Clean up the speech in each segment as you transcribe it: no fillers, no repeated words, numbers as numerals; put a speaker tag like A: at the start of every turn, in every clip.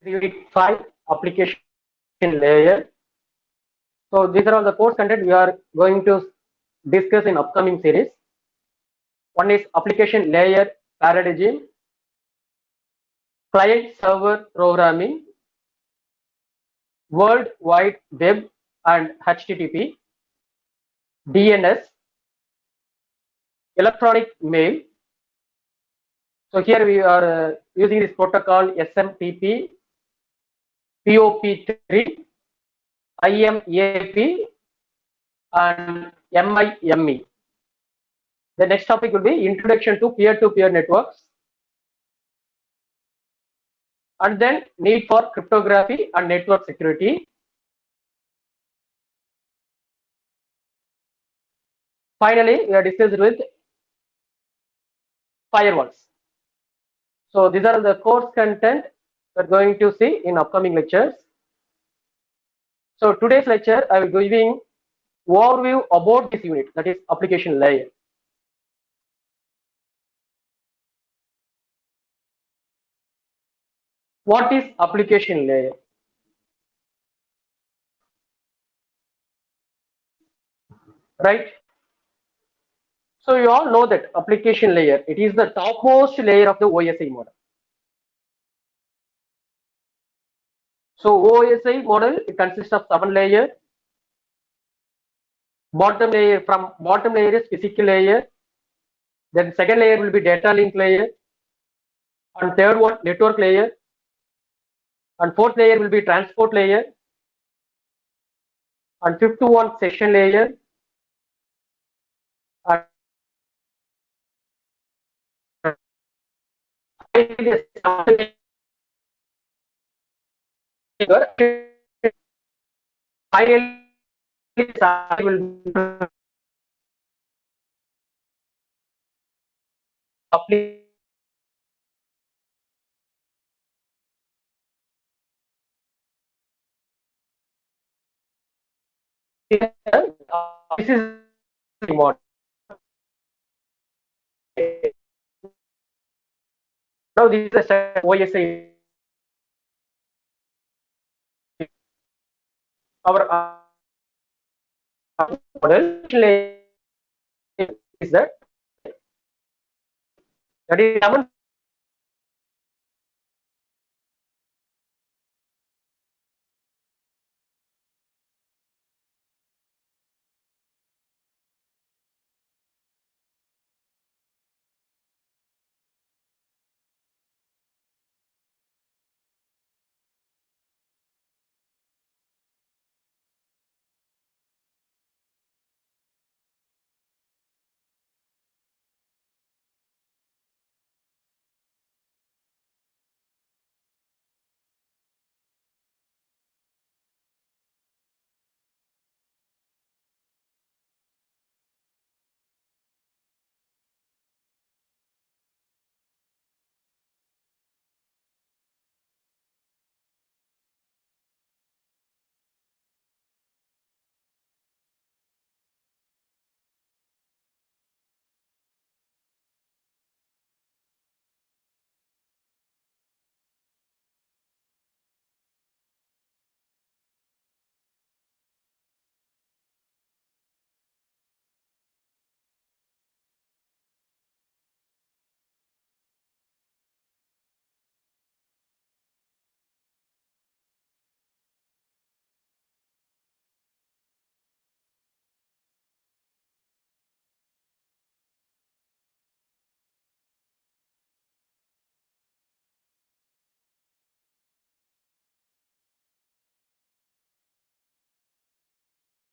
A: Unit 5 application layer. So these are all the course content we are going to discuss in upcoming series. One is application layer paradigm, client server programming, World Wide Web and HTTP, DNS, electronic mail. So here we are using this protocol SMTP, POP3, IMAP, and MIME. The next topic will be introduction to peer-to-peer networks, and then need for cryptography and network security. Finally, we are discussed with firewalls. So these are the course content we are going to see in upcoming lectures. So today's lecture, I will be giving overview about this unit, that is application layer. What is application layer? Right? So you all know that application layer, it is the topmost layer of the OSI model. So OSI model, it consists of 7 layers. Bottom layer, from bottom layer is physical layer. Then second layer will be data link layer. And third one, network layer. And fourth layer will be transport layer. And fifth one, session layer. And finally, will apply. This is model. Now this is a OSI. Our model is that is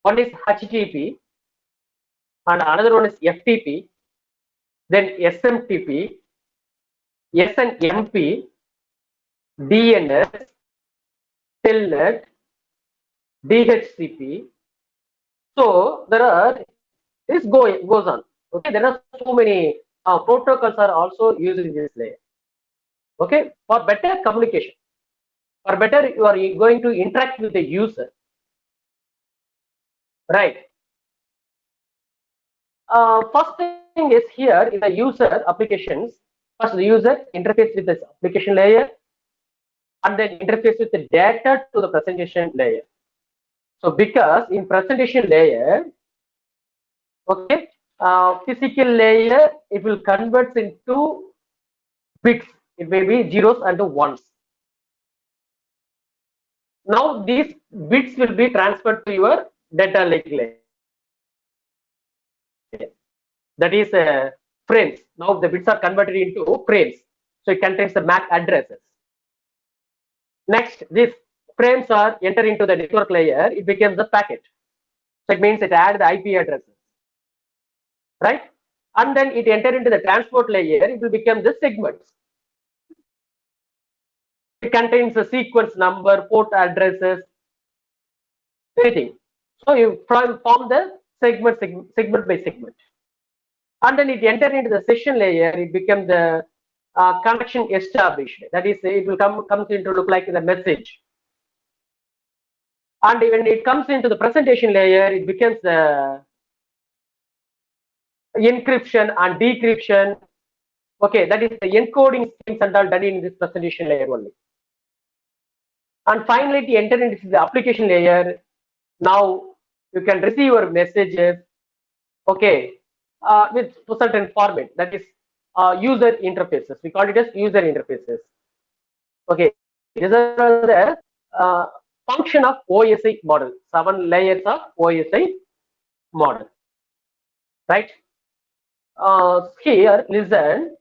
A: one is HTTP and another one is FTP, then SMTP, SNMP, DNS, Telnet, DHCP. So there are this goes on. Okay, there are so many protocols are also used in this layer. Okay, for better communication, for better you are going to interact with the user, right? First thing is here in the user applications. First, the user interface with this application layer. and then interface with the data to the presentation layer. So because in presentation layer, okay, physical layer, it will convert into bits. It may be zeros and ones. Now these bits will be transferred to your data lake layer. That is frames. Now the bits are converted into frames. So it contains the MAC addresses. Next, these frames are entered into the network layer. It becomes a packet. So it means it adds the IP addresses, right? And then it entered into the transport layer. It will become the segments. It contains the sequence number, port addresses, anything. So you form the segment by segment. And then it entered into the session layer. It becomes the connection established. That is, it will comes into look like the message. And when it comes into the presentation layer, it becomes the encryption and decryption. Okay, that is the encoding things and all done in this presentation layer only. And finally, it enter into the application layer. Now you can receive your messages, okay, with certain format. That is user interfaces. We call it as user interfaces. Okay, these are the function of OSI model. 7 layers of OSI model, right? Here, listen.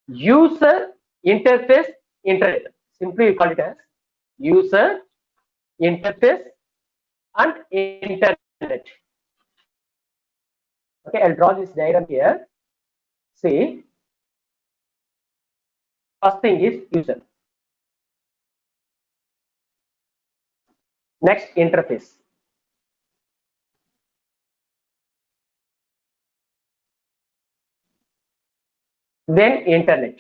A: User interface internet. Simply we call it as user interface and internet. Okay, I'll draw this diagram here. See, first thing is user. Next, interface. Then internet.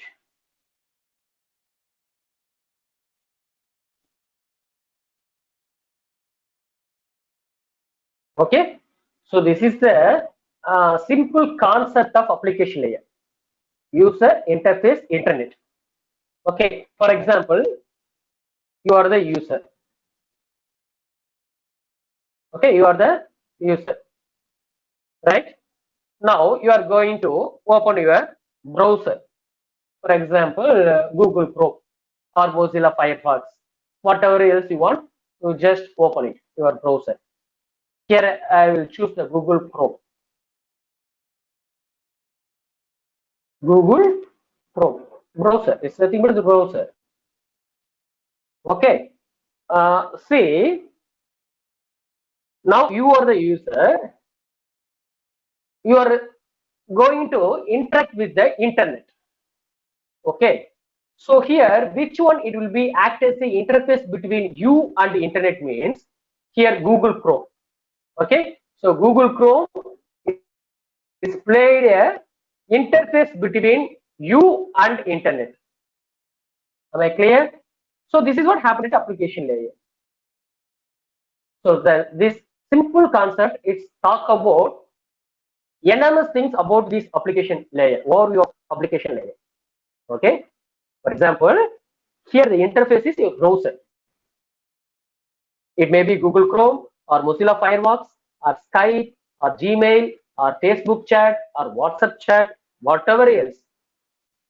A: Okay, so this is the simple concept of application layer. User interface internet. Okay, for example, you are the user. Okay, you are the user, right? Now you are going to open your browser. For example, Google Chrome or Mozilla Firefox, whatever else you want, you just open it, your browser. Here I will choose the Google Chrome. Google Chrome browser. It's nothing but the browser. Okay. See, now you are the user. You are going to interact with the internet. Okay. So here, which one it will be act as the interface between you and the internet means here Google Chrome. Okay. So Google Chrome is played a interface between you and internet. Am I clear? So this is what happened at application layer. So this simple concept is talk about enormous things about this application layer, overview of application layer. Okay. For example, here the interface is your browser. It may be Google Chrome or Mozilla Firefox or Skype or Gmail or Facebook chat or WhatsApp chat, whatever else,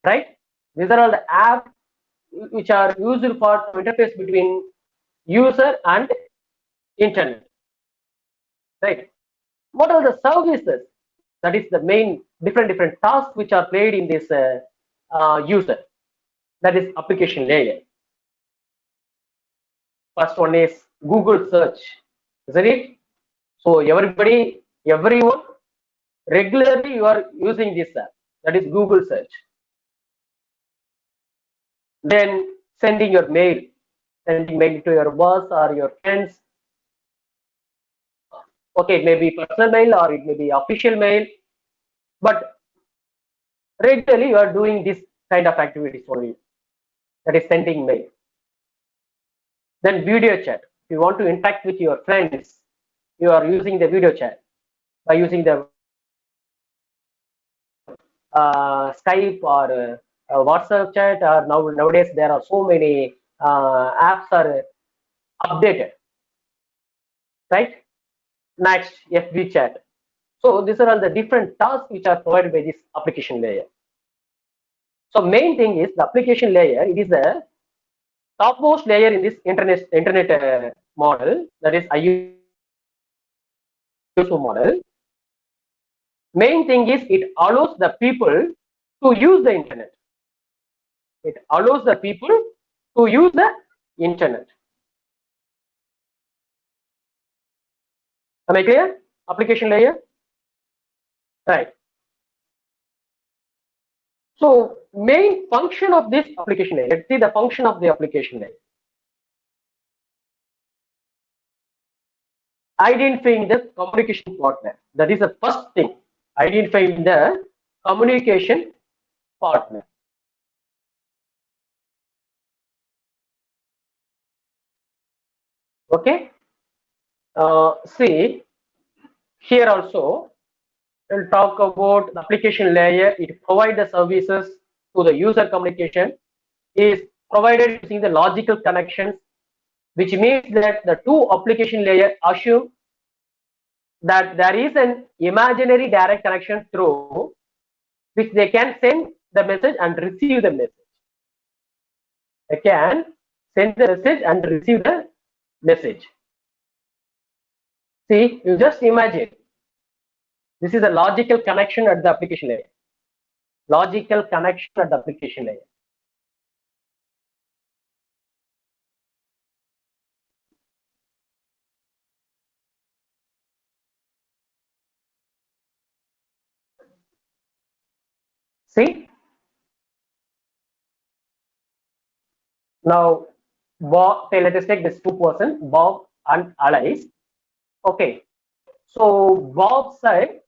A: right? These are all the apps which are used for interface between user and internet, right? What are the services? That is the main different tasks which are played in this user. That is application layer. First one is Google search, isn't it? So everyone regularly you are using this app. That is Google search. Then sending your mail, sending mail to your boss or your friends. Okay, it may be personal mail or it may be official mail, but regularly you are doing this kind of activities only. That is sending mail. Then video chat. If you want to interact with your friends, you are using the video chat by using the Skype or WhatsApp chat, or nowadays there are so many apps are updated, right? Next, FB chat. So these are all the different tasks which are provided by this application layer. So main thing is the application layer. It is the topmost layer in this internet model, that is ISO model. Main thing is it allows the people to use the internet. It allows the people to use the internet. Am I clear? Application layer, right? So main function of this application layer. Let's see the function of the application layer. Identifying the communication partner. That is the first thing. Identifying the communication partner. Okay. See, here also we'll talk about the application layer. It provides the services to the user communication. Is provided using the logical connections, which means that the two application layer assume that there is an imaginary direct connection through which they can send the message and receive the message. They can send the message and receive the message. See, you just imagine. This is a logical connection at the application layer. Logical connection at the application layer. See, now Bob, say let us take this two-person, Bob and Alice. Okay, so Bob said,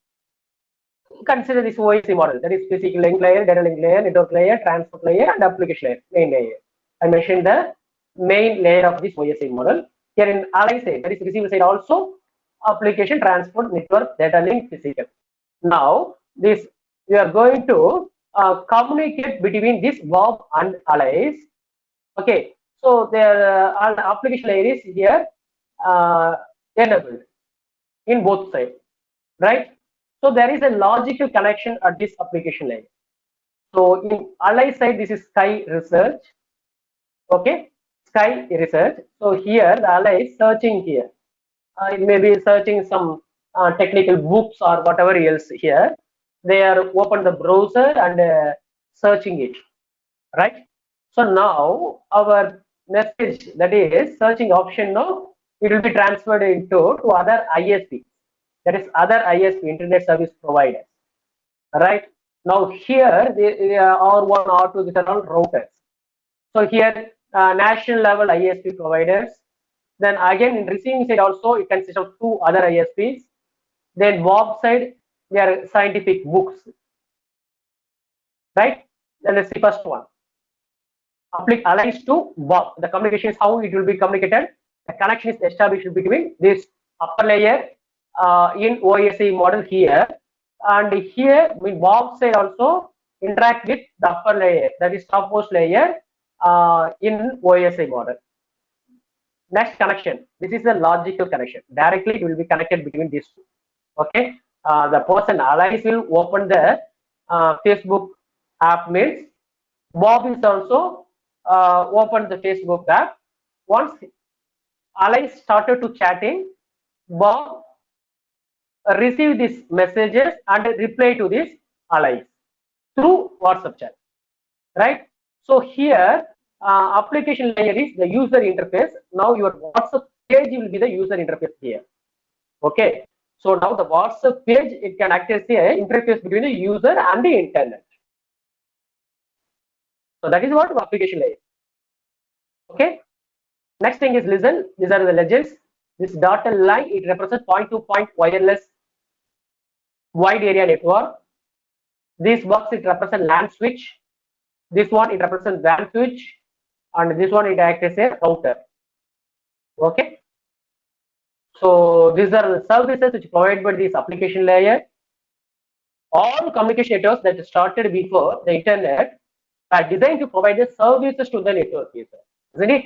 A: consider this OSI model, that is physical link layer, data link layer, network layer, transport layer, and application layer, main layer. I mentioned the main layer of this OSI model. Here in Alice side, that is receiver side also, application, transport, network, data link, physical. Now, this we are going to communicate between this Bob and Alice. Okay, so their application layer is here enabled in both sides, right? So there is a logical connection at this application layer. So in Alice side, this is Sky Research. Okay, Sky Research. So here the Alice searching here. It may be searching some technical books or whatever else here. They are open the browser and searching it, right? So now our message, that is searching option, now it will be transferred into to other ISP, that is other ISP, internet service providers, right? Now here they R1, R2, these are all routers. So here national level ISP providers. Then again in receiving side also it consists of two other ISPs. Then Bob side, they are scientific books, right? Then let's see first one. Allies to Bob. The communication is how it will be communicated. The connection is established between this upper layer in OSI model here, and here with Bob side also interact with the upper layer, that is topmost layer in OSI model. Next connection. This is the logical connection. Directly it will be connected between these two. Okay. The person Allies will open the Facebook app, means Bob is also open the Facebook app. Once Allies started to chatting, Bob receive these messages and reply to this Allies through WhatsApp chat, right? So here application layer is the user interface. Now your WhatsApp page will be the user interface here. Okay. So now the WhatsApp page, it can act as the interface between the user and the internet. So that is what application layer. Okay. Next thing is listen. These are the legends. This dotted line, it represents point-to-point wireless wide area network. This box, it represents LAN switch. This one, it represents WAN switch, and this one, it acts as a router. Okay. So these are the services which provided by this application layer. All communication networks that started before the internet, are designed to provide the services to the network user, isn't it?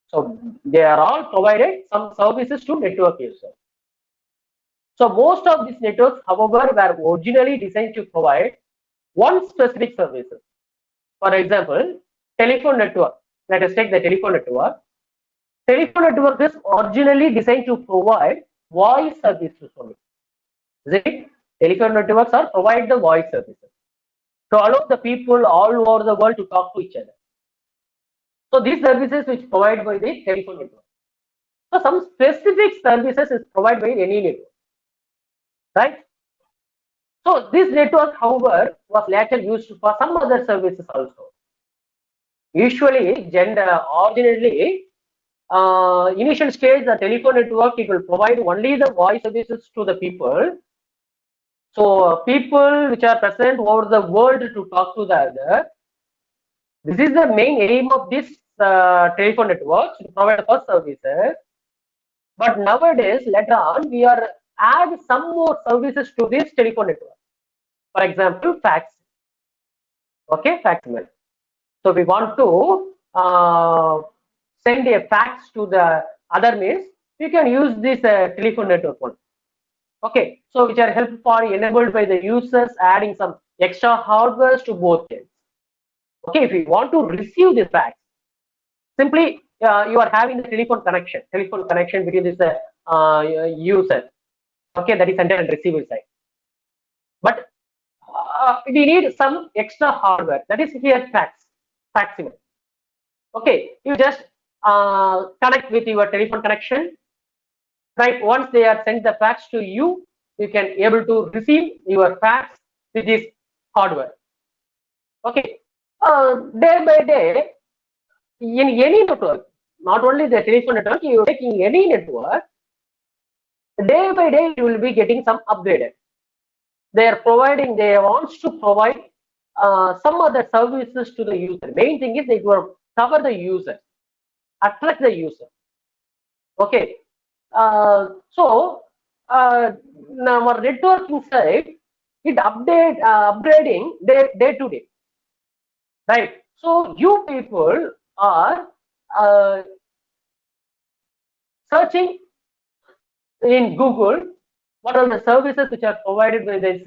A: So they are all provided some services to network user. So most of these networks, however, were originally designed to provide one specific services. For example, telephone network. Let us take the telephone network. Telephone network is originally designed to provide voice services only. Is it? Telephone networks are provide the voice services to allow the people all over the world to talk to each other. So these services which provide by the telephone network. So some specific services is provided by any network, right? So this network, however, was later used for some other services also. Usually, originally, initial stage, the telephone network, it will provide only the voice services to the people. So people which are present over the world to talk to the other. This is the main aim of this telephone networks to provide for services. But nowadays, later on, we are add some more services to this telephone network. For example, fax. Okay, fax mail. So we want to send a fax to the other means, we can use this telephone network one. Okay, so which are helpful enabled by the users adding some extra hardware to both ends. Okay, if you want to receive the fax, simply you are having the telephone connection between this user. Okay, that is sender and receiver side. But we need some extra hardware. That is here faxing. Okay, you just connect with your telephone connection, right? Once they are sent the fax to you, you can able to receive your fax with this hardware. Okay, day by day, in any network, not only the telephone network, you are taking any network, day by day you will be getting some upgraded. They are providing, they wants to provide some other services to the user. Main thing is they will cover the user, attract the user. Okay, so our networking side, it upgrading day to day, right? So you people are searching in Google what are the services which are provided by this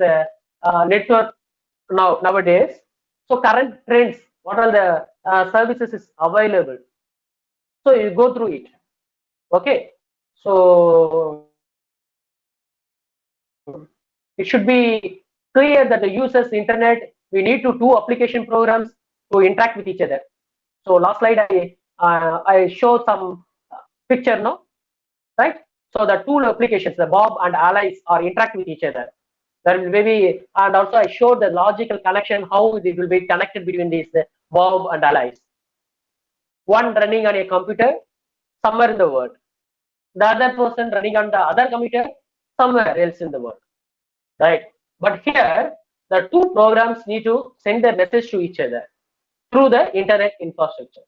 A: network nowadays. So current trends, what are the services is available. So you go through it. Okay, so it should be clear that the users internet, we need to do application programs to interact with each other. So last slide I showed some picture now, right? So the tool applications, the Bob and Allies are interact with each other. There will be, and also I showed the logical connection, how it will be connected between these Bob and Allies. One running on a computer somewhere in the world, the other person running on the other computer somewhere else in the world, right? But here, the two programs need to send their message to each other through the internet infrastructure.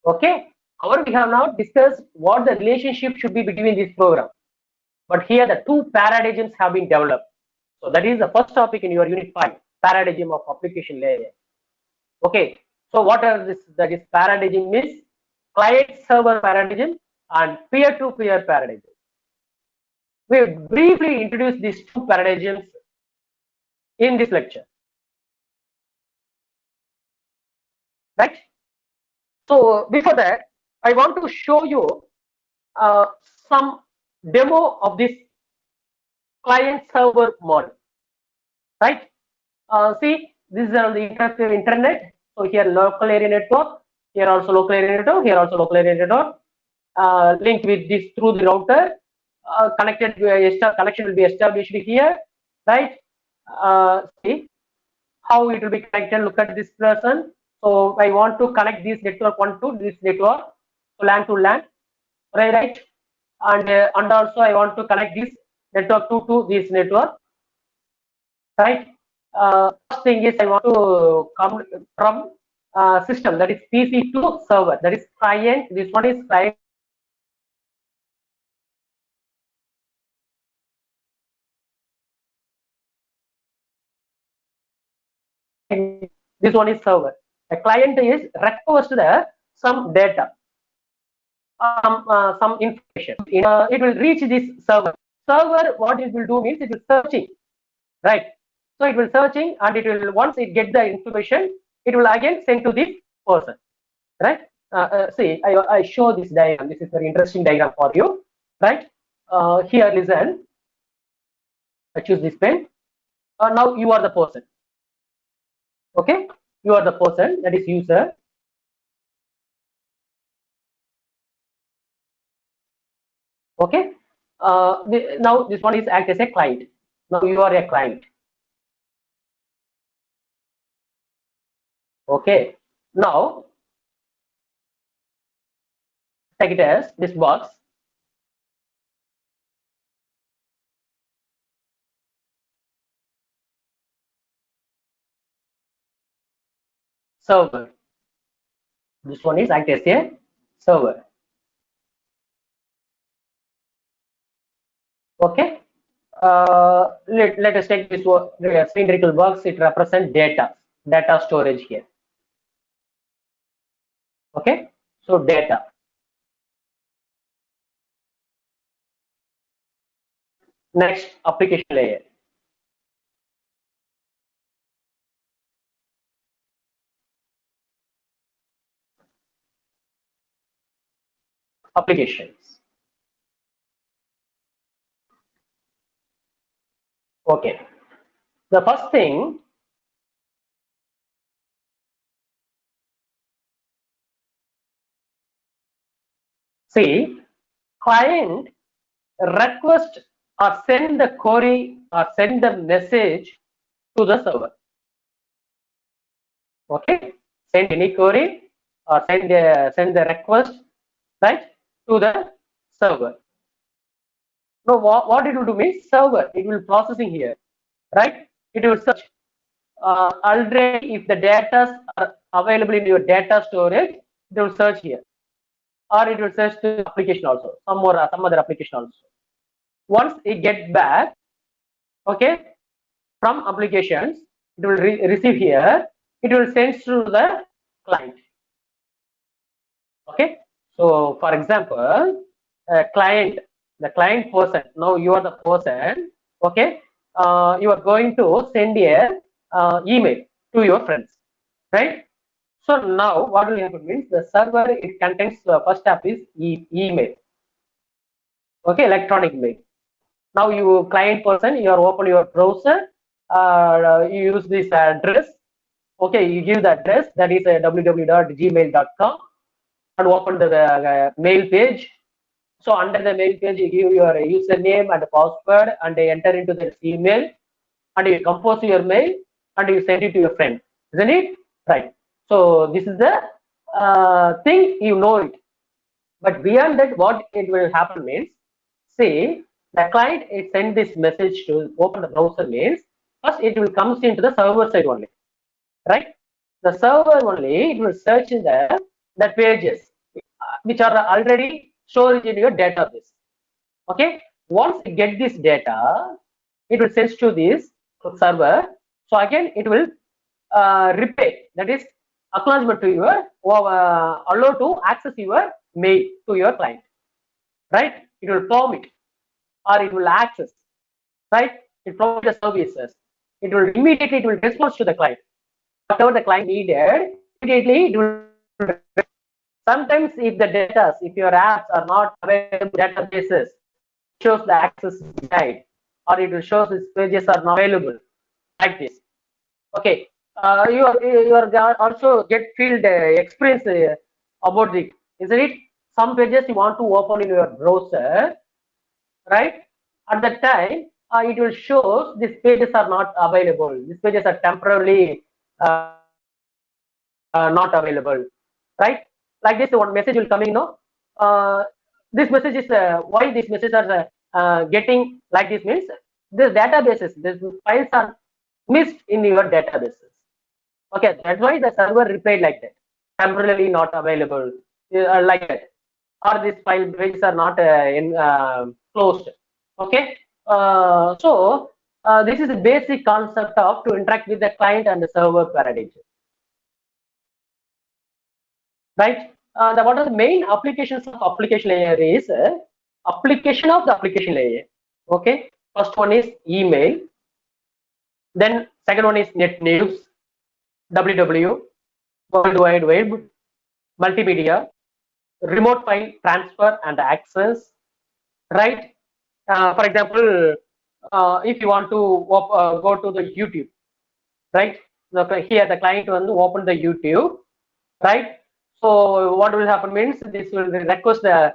A: Okay. However, we have now discussed what the relationship should be between these programs. But here, the two paradigms have been developed. So that is the first topic in your Unit 5, paradigm of application layer. Okay. So what are this? That is paradigm is client-server paradigm and peer-to-peer paradigm. We will briefly introduce these two paradigms in this lecture, right? So before that, I want to show you uh, some demo of this client-server model, right? See, this is on the interactive internet. So here local area network, here also local area network, here also local area network, linked with this through the router, connected connection will be established here, right? See how it will be connected. Look at this person. So I want to connect this network one to this network, so LAN to LAN, right? And also I want to connect this network to this network, right? First thing is I want to come from system, that is PC to server, that is client. This one is client This one is server. A client is request the some data, some information. It will reach this server. Server, what it will do means it will searching, right? So it will searching, and it will, once it get the information, it will again send to this person, right? See, I show this diagram. This is very interesting diagram for you, right? Here, listen. I choose this pen. Now you are the person. Okay, you are the person, that is user. Okay. Now this one is act as a client. Now you are a client. Okay. Now take it as this box. Server. This one is act as a server. Okay. Let us take this one, cylindrical box. It represents data storage here. Okay. So data. Next, application layer. Applications. Okay. The first thing, see, client request or send the query or send the message to the server. Okay, send any query or send the request, right, to the server. Now what it will do means server, it will processing here, right? It will search. Already if the data are available in your data storage, it will search here, or it will search to application also, some other application also. Once it get back, okay, from applications, it will receive here, it will send to the client. Okay, so for example, the client person, now you are the person. Okay, you are going to send a email to your friends, right? So now what will happen means the server, it contains the first step is email. Okay, electronic mail. Now you client person, you are open your browser, you use this address. Okay, you give the address, that is www.gmail.com, and open the mail page. So under the mail page, you give your username and password and enter into the email, and you compose your mail and you send it to your friend, isn't it? Right. So this is the thing, you know it. But beyond that, what it will happen means, say the client it send this message to open the browser means, first it will comes into the server side only, right? The server only, it will search in the pages which are already stored in your database. Okay, once it get this data, it will send to this server. So again it will reply, that is acknowledgement to your allow to access your mail to your client, right? It will permit or it will access, right? It provides the services. It will immediately, it will respond to the client. Whatever the client needed, immediately it will. Sometimes if the data, if your apps are not available databases, it shows the access is denied, or it will show these pages are not available, like this. Okay, you are also get field experience about it, isn't it? Some pages you want to open in your browser, right? At that time, it will show these pages are not available. These pages are temporarily not available, right? Like this, one message will coming. No, this message is why these messages are getting like this means the databases, these files are missed in your databases. Okay, that's why the server replied like that, temporarily not available, like that, or these file pages are not closed. Okay, so this is the basic concept of to interact with the client and the server paradigm, right? What are the main applications of application layer is application of the application layer. Okay, first one is email, then second one is net news, WW, World Wide Web, multimedia, remote file transfer and access, right? For example, if you want to go to the YouTube, right? Here the client will open the YouTube, right? So what will happen means this will request the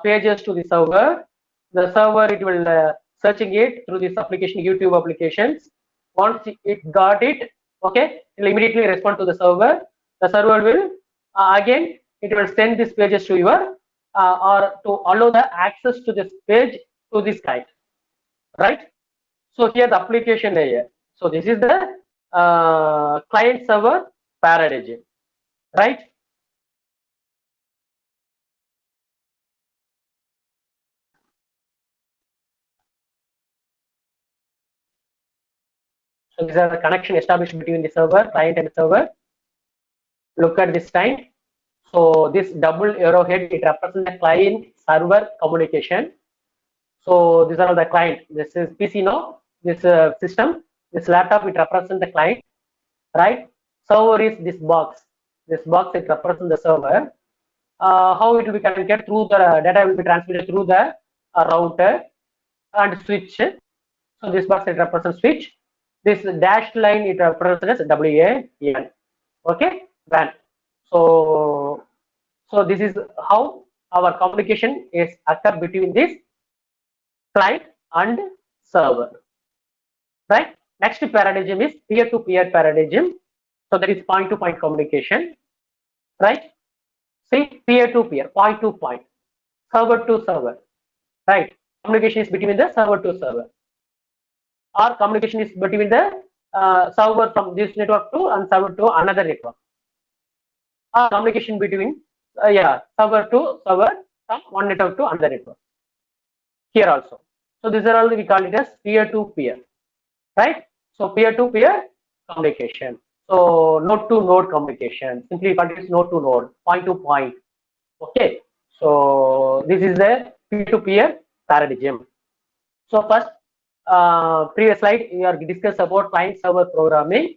A: pages to the server. The server it will searching it through this application, YouTube applications. Once it got it, okay, it will immediately respond to the server. The server will again it will send these pages to your or to allow the access to this page to this client, right? So here the application layer. So this is the client server paradigm, right? So these are the connection established between the server, client and server. Look at this time. So this double arrowhead, it represents the client server communication. So these are the client. This is PC now. This system, this laptop, it represents the client, right? Server is this box. This box it represents the server. How it will be connected through the data will be transmitted through the router and switch. So this box it represents switch. This dashed line it represents WAN. Okay, WAN. So this is how our communication is occur between this client and server, right? Next paradigm is peer-to-peer paradigm. So that is point-to-point communication, right? See, peer-to-peer, point-to-point, server to server, right? Communication is between the server to server, or communication is between the server from this network to and server to another network, or communication between server to server from one network to another network. Here also, so these are all we call it as peer-to-peer, right? So peer-to-peer communication. So node-to-node communication. Simply we call it as node-to-node, point-to-point. Okay. So this is the peer-to-peer paradigm. So first, previous slide you are discussed about client-server programming,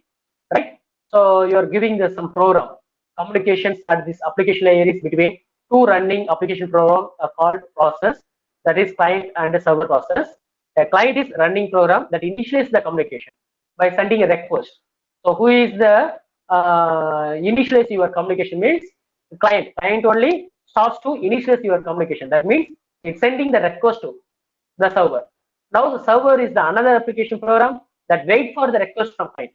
A: right? So you are giving the some program communications at this application layer is between two running application program called process, that is client and the server process. A client is running program that initiates the communication by sending a request. So who is the initialize your communication means client. Client only starts to initialize your communication. That means it's sending the request to the server. Now the server is the another application program that wait for the request from client.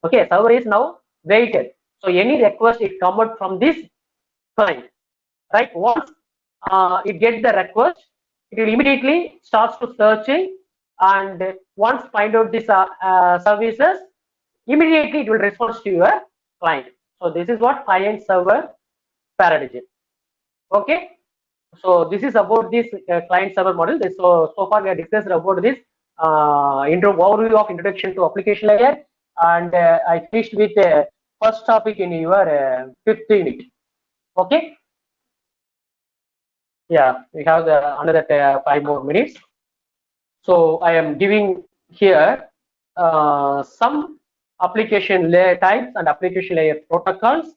A: Okay, server is now waited. So any request it come out from this client, right? Once it gets the request, it will immediately starts to searching, and once find out this services, immediately it will respond to your client. So this is what client server paradigm. Okay, so this is about this client server model. So far we have discussed about this overview of introduction to application layer, and I finished with first topic in your fifth unit. Okay, yeah, we have another 5 more minutes. So I am giving here some application layer types and application layer protocols,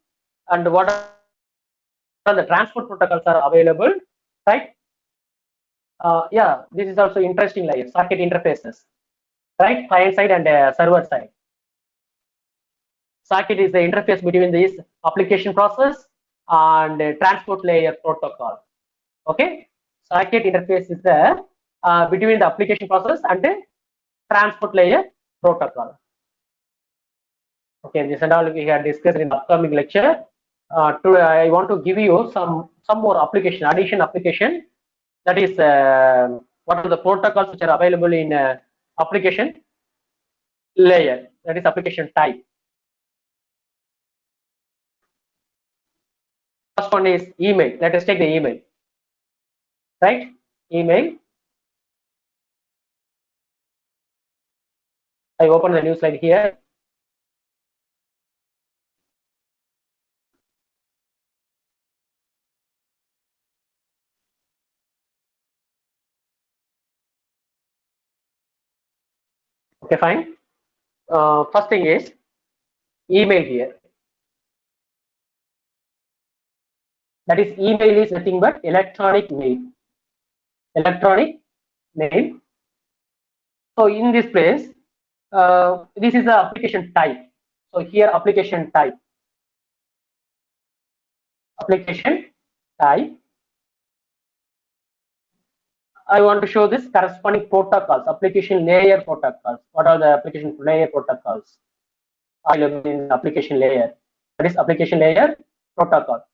A: and what are the transport protocols are available, right? Yeah, this is also interesting layer, socket interfaces, right? Client side and server side. Socket is the interface between this application process and transport layer protocol. Okay, socket interface is the between the application process and the transport layer protocol. Okay, this and all we have discussed in the upcoming lecture. Today I want to give you some more application, addition application. That is what are the protocols which are available in application layer. That is application type. First one is email. Let us take the email. Right? Email. I open the new slide here. Okay, fine. First thing is email here. That is, email is nothing but electronic mail. Electronic mail. So in this place, this is the application type. So here, application type. Application type. I want to show this corresponding protocols, application layer protocols. What are the application layer protocols? Available in application layer. That is application layer protocol.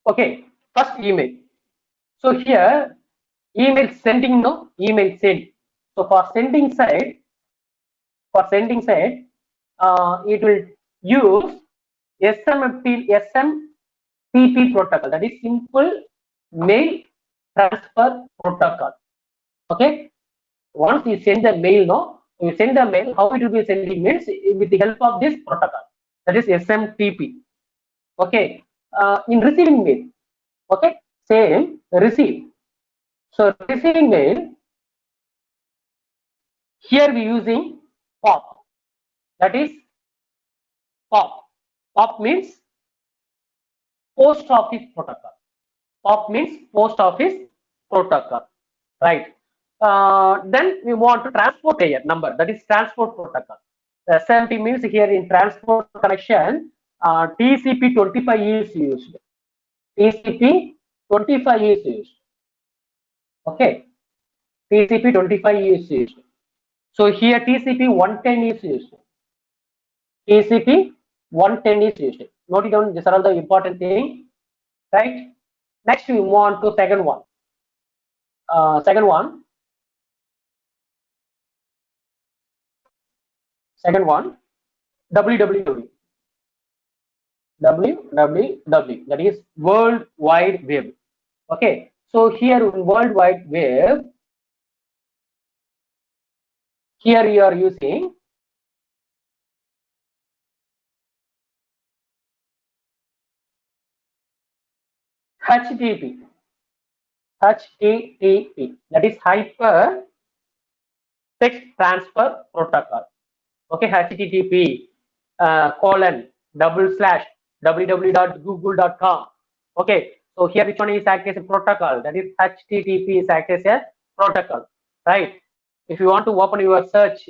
A: Okay, first email. So here, email sending, no, email send. So for sending side, it will use SMTP protocol. That is simple mail transfer protocol. Okay. Once you send the mail, no, you send the mail. How it will be sending means with the help of this protocol. That is SMTP. Okay. In receiving mail. Okay. Same receive. So receiving mail. Here we using POP. That is POP. POP means post office protocol. POP means post office protocol. Right. Then we want to transport layer number. That is transport protocol. SMT means here in transport connection, TCP 25 is used. TCP 25 is used. Okay. TCP 25 is used. So here TCP 110 is used. TCP 110 is used. Note it down. These are all the important things, right? Next, we move on to second one. Second one, www. www. That is World Wide Web. Okay. So here in World Wide Web, here you are using HTTP. HTTP. That is Hyper Text Transfer Protocol. Okay, HTTP colon / www.google.com. Okay, so here which one is act as a protocol? That is HTTP is act as a protocol, right? If you want to open your search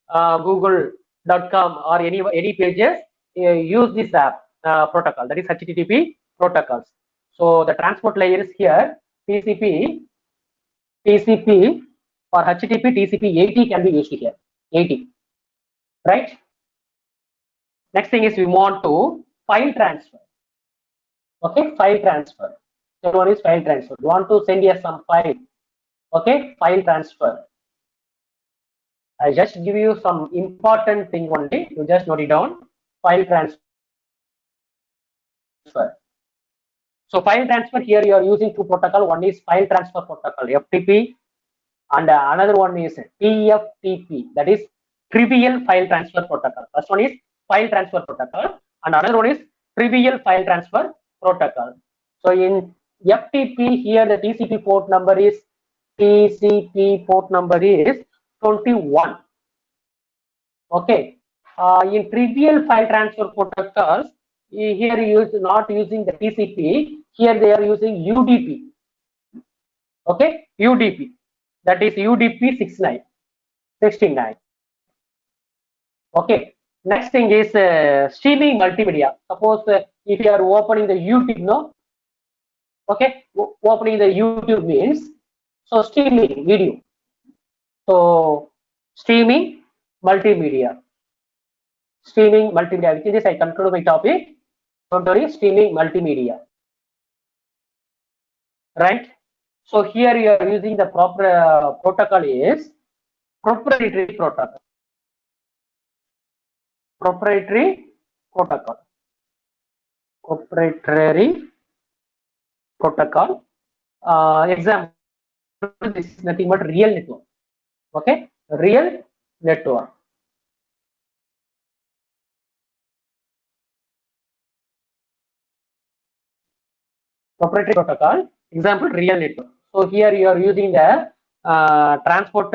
A: google.com or any pages, use this app protocol. That is HTTP protocols. So the transport layer is here TCP or HTTP TCP 80 can be used here. 80, right? Next thing is we want to file transfer. Okay, file transfer. Third one is file transfer. We want to send here some file. Okay, file transfer. I just give you some important thing only. You just note it down. File transfer. So file transfer, here you are using two protocol. One is file transfer protocol FTP, and another one is TFTP. That is trivial file transfer protocol. First one is file transfer protocol, and another one is trivial file transfer protocol. So in FTP, here the TCP port number is 21. Okay. In trivial file transfer protocols, here you use not using the TCP. Here they are using UDP. Okay, UDP. That is UDP 69. Okay. Next thing is streaming multimedia. Suppose if you are opening the YouTube, no. Okay, opening the YouTube means so streaming video. So streaming multimedia. Streaming multimedia. With this, I conclude my topic. Don't worry, streaming multimedia. Right. So here you are using the proper protocol is proprietary protocol. Proprietary protocol. Proprietary protocol. Example. this is nothing but real network. Okay, real network. Proprietary protocol, example real network. So here you are using the transport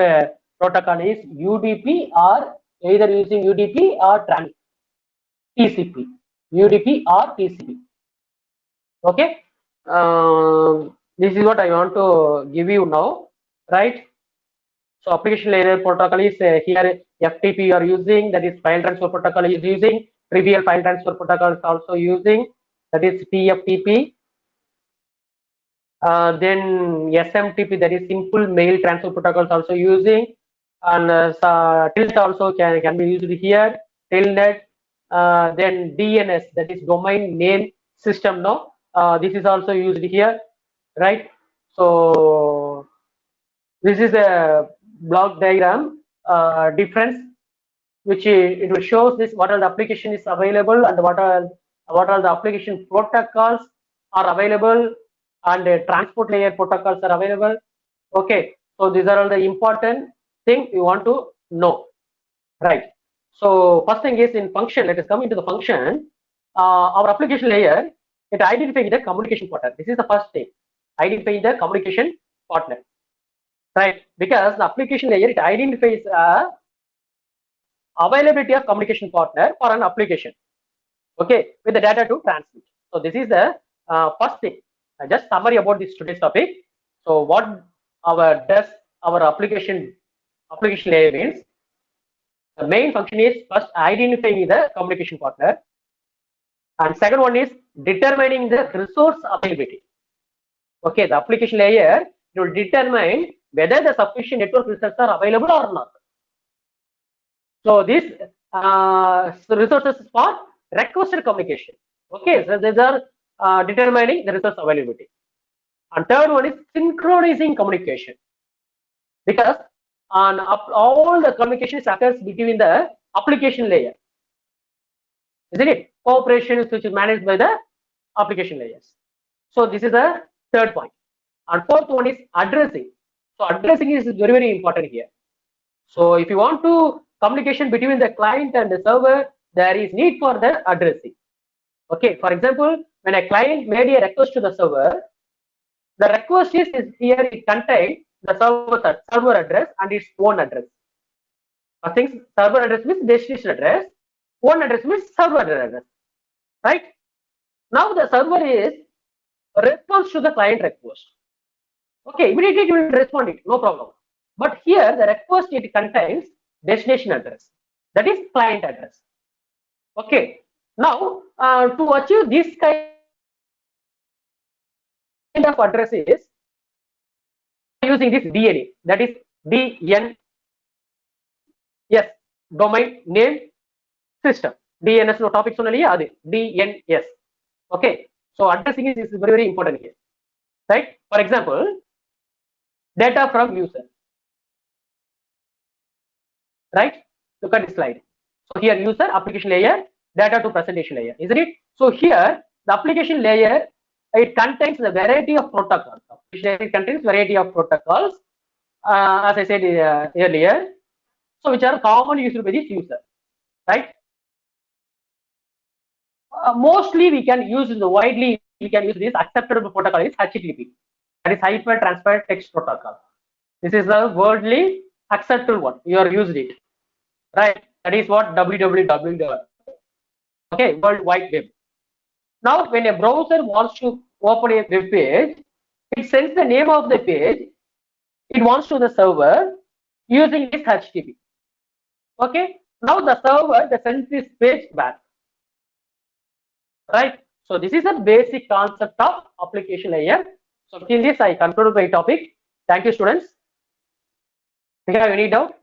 A: protocol is UDP or either using UDP or TCP, UDP or TCP. Okay, this is what I want to give you now, right? So application layer protocol is here FTP you are using, that is file transfer protocol is using, trivial file transfer protocol is also using, that is TFTP. Then SMTP, that is simple mail transfer protocol is also using, and Telnet also can be used here, Telnet. Then DNS, that is domain name system. No, this is also used here, right? So this is a block diagram difference, which it will shows this what are the application is available and what are the application protocols are available, and transport layer protocols are available. Okay, so these are all the important thing you want to know, right? So first thing is in function. Let us come into the function. Our application layer, it identifies the communication partner. This is the first thing, identifying the communication partner, right? Because the application layer, it identifies availability of communication partner for an application, okay, with the data to transmit. So this is the first thing. Just summary about this today's topic. So what does our application layer means? The main function is first identifying the communication partner, and second one is determining the resource availability. Okay, the application layer will determine whether the sufficient network resources are available or not. So this resources for requested communication. Okay, so these are determining the resource availability. And third one is synchronizing communication, because on all the communications occurs between the application layer, isn't it? Cooperation which is managed by the application layers. So this is the third point. And fourth one is addressing. So addressing is very, very important here. So if you want to communication between the client and the server, there is need for the addressing. Okay, for example, when a client made a request to the server, the request is here, it contains the server address and its own address. I think server address means destination address, own address means server address, right? Now the server is response to the client request. Okay, immediately it will respond it, no problem. But here the request, it contains destination address, that is client address. Okay, now to achieve this kind of addresses, using this DNA, that is DNS, domain name system. DNS no topic sonaliya, DNS. Okay, so addressing is very, very important here, right? For example, data from user, right? Look at this slide. So here user, application layer, data to presentation layer, isn't it? So here the application layer, it contains the variety of protocols. It contains variety of protocols, as I said earlier. So which are commonly used by this user, right? Mostly we can use widely we can use this acceptable protocol is HTTP, that is Hyper Transparent Text Protocol. This is the worldly acceptable one. You are used it, right? That is what www. Okay, World Wide Web. Now, when a browser wants to open a web page, it sends the name of the page it wants to the server using this HTTP. Okay. Now the server sends this page back, right? So this is a basic concept of application layer. So in this, I conclude my topic. Thank you, students. Do you have any doubt?